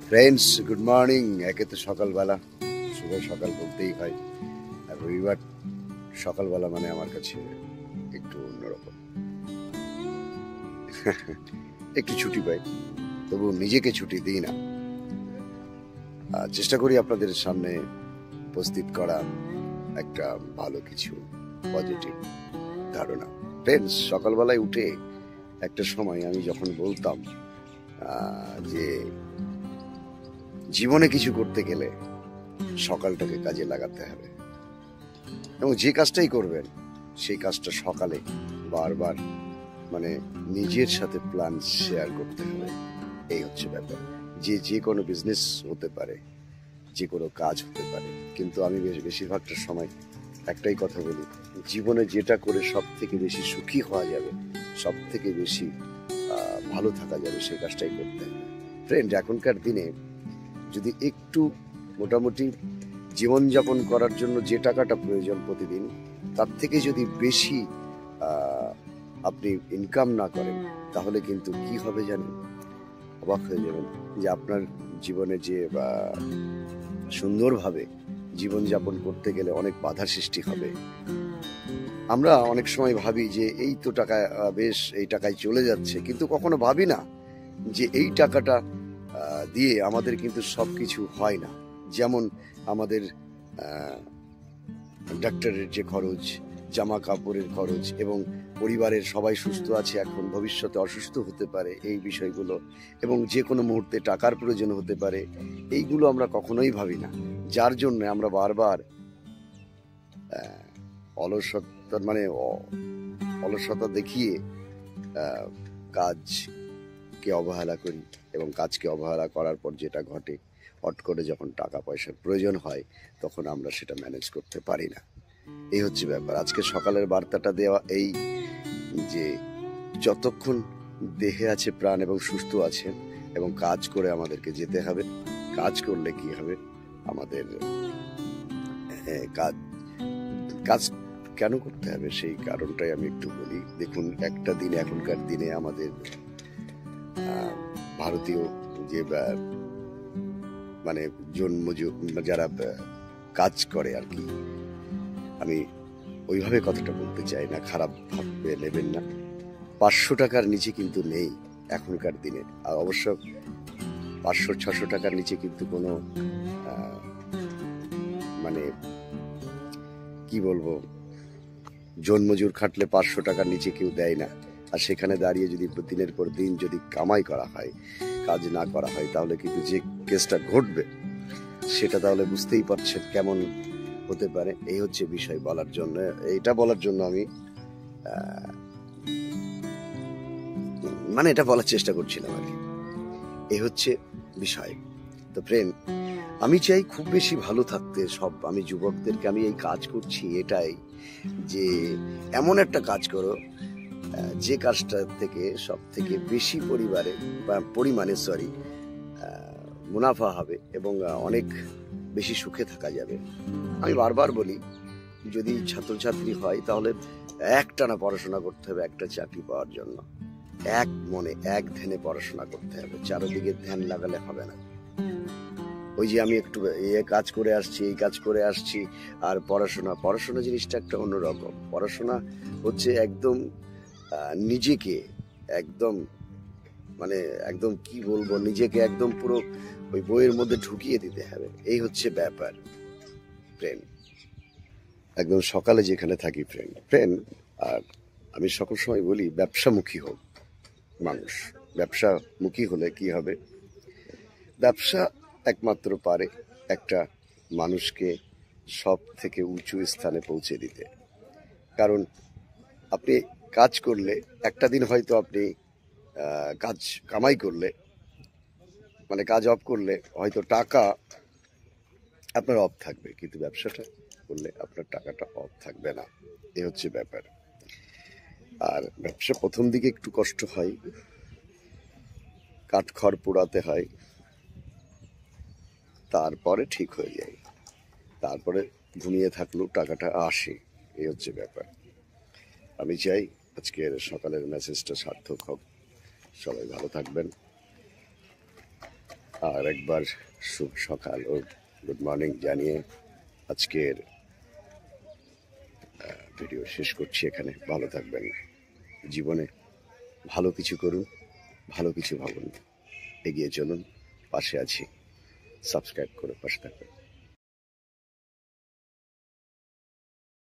Friends, good morning. একে তো সকালবেলা, শুভ সকাল বলতেই হয়। আর রবিবার সকালবেলা মানে আমার কাছে একটু অন্যরকম। একটু ছুটি পাই, তবু নিজেকে ছুটি দিই না। চেষ্টা করি আপনাদের সামনে উপস্থিত করা একটা ভালো কিছু পজিটিভ ধারণা। ফ্রেন্ডস, সকালবেলায় উঠে একটা সময় আমি যখন বলতাম যে জীবনে কিছু করতে গেলে সকালটাকে কাজে লাগাতে হবে, এবং যে কাজটাই করবেন সেই কাজটা সকালে বারবার মানে নিজের সাথে প্ল্যান শেয়ার করতে হবে। এই হচ্ছে ব্যাপার। যে কোনো বিজনেস হতে পারে, যে কোনো কাজ হতে পারে, কিন্তু আমি বেশিরভাগটা সময় একটাই কথা বলি, জীবনে যেটা করে সব থেকে বেশি সুখী হওয়া যাবে, সব থেকে বেশি ভালো থাকা যাবে, সেই কাজটাই করতে হবে। ফ্রেন্ড, এখনকার দিনে যদি একটু মোটামুটি জীবনযাপন করার জন্য যে টাকাটা প্রয়োজন প্রতিদিন, তার থেকে যদি বেশি আপনি ইনকাম না করেন, তাহলে কিন্তু কি হবে জানেন? অবাক হয়ে যাবেন যে আপনার জীবনে যে সুন্দরভাবে জীবনযাপন করতে গেলে অনেক বাধা সৃষ্টি হবে। আমরা অনেক সময় ভাবি যে এই তো টাকা, বেশ এই টাকায় চলে যাচ্ছে, কিন্তু কখনো ভাবি না যে এই টাকাটা দিয়ে আমাদের কিন্তু সবকিছু হয় না। যেমন আমাদের ডাক্তারের যে খরচ, জামা কাপড়ের খরচ, এবং পরিবারের সবাই সুস্থ আছে এখন, ভবিষ্যতে অসুস্থ হতে পারে এই বিষয়গুলো, এবং যে কোনো মুহূর্তে টাকার প্রয়োজন হতে পারে, এইগুলো আমরা কখনোই ভাবি না। যার জন্য আমরা বারবার অলসতা মানে অলসতা দেখিয়ে কাজকে অবহেলা করি, এবং কাজকে অবহেলা করার পর যেটা ঘটে, হট করে যখন টাকা পয়সার প্রয়োজন হয় তখন আমরা সেটা ম্যানেজ করতে পারি না। এই হচ্ছে ব্যাপার। আজকে সকালের বার্তাটা দেওয়া এই যে যতক্ষণ দেহে আছে প্রাণ এবং সুস্থ আছে, এবং কাজ করে আমাদেরকে যেতে হবে। কাজ করলে কি হবে, আমাদের কাজ কাজ কেন করতে হবে সেই কারণটাই আমি একটু বলি। দেখুন, একটা দিন, এখনকার দিনে আমাদের ভারতীয় যে মানে জন্মযোগ যারা কাজ করে আর কি, আমি ওইভাবে কথাটা বলতে চাই না, খারাপ ভাবে নেবেন না। 500 টাকার নিচে কিন্তু নেই এখনকার দিনে। আর অবশ্য 500-600 টাকার নিচে কিন্তু কোনো মানে কি বলবো, জন্মজুর খাটলে 500 টাকার নিচে কেউ দেয় না। আর সেখানে দাঁড়িয়ে যদি দিনের পর দিন যদি কামাই করা হয়, কাজ না করা হয়, তাহলে কিন্তু যে কেসটা ঘটবে সেটা তাহলে বুঝতেই পারছেন কেমন হতে পারে। এই হচ্ছে বিষয় বলার জন্য, এইটা বলার জন্য আমি মানে এটা বলার চেষ্টা করছিলাম আর কি। এই হচ্ছে বিষয়। তো ফ্রেন্ড, আমি চাই খুব বেশি ভালো থাকতে। আমি যুবকদেরকে আমি এই কাজ করছি এটাই, যে এমন একটা কাজ করো যে কাজটা থেকে সব থেকে বেশি পরিমাণে মুনাফা হবে, এবং অনেক বেশি সুখে থাকা যাবে। আমি বারবার বলি, যদি ছাত্রছাত্রী হয় তাহলে একটানা পড়াশোনা করতে হবে একটা চাকরি পাওয়ার জন্য। এক মনে এক ধ্যানে পড়াশোনা করতে হবে, চারদিকে ধ্যান লাগালে হবে না। ওই যে আমি একটু কাজ করে আসছি, এই কাজ করে আসছি, আর পড়াশোনা জিনিসটা একটা অন্যরকম। পড়াশোনা হচ্ছে একদম নিজেকে একদম মানে একদম কি বলবো, নিজেকে একদম পুরো ওই বইয়ের মধ্যে ঢুকিয়ে দিতে হবে। এই হচ্ছে ব্যাপার ফ্রেন্ড। একদম সকালে যেখানে থাকি ফ্রেন্ড, আর আমি সকল সময় বলি, ব্যবসামুখী হোক মানুষ। ব্যবসামুখী হলে কি হবে, ব্যবসা একমাত্র পারে একটা মানুষকে সব থেকে উঁচু স্থানে পৌঁছে দিতে। কারণ আপনি কাজ করলে একটা দিন হয়তো আপনি কাজ কামাই করলে, মানে কাজ অফ করলে হয়তো টাকা আপনার অফ থাকবে, কিন্তু ব্যবসাটা করলে আপনার টাকাটা অফ থাকবে না। এ হচ্ছে ব্যাপার। আর ব্যবসা প্রথম দিকে একটু কষ্ট হয়, কাঠখড় পোড়াতে হয়, তারপরে ঠিক হয়ে যায়, তারপরে ঘুমিয়ে থাকলেও টাকাটা আসে। এই হচ্ছে ব্যাপার। আমি চাই আজকের সকালের মেসেজটা সার্থক হোক। সবাই ভালো থাকবেন। আর একবার শুভ সকাল ও গুড মর্নিং জানিয়ে আজকের ভিডিও শেষ করছি এখানে। ভালো থাকবেন, জীবনে ভালো কিছু করুন, ভালো কিছু ভাবুন, এগিয়ে চলুন, পাশে আছি, সাবস্ক্রাইব করে পাশে থাকবেন।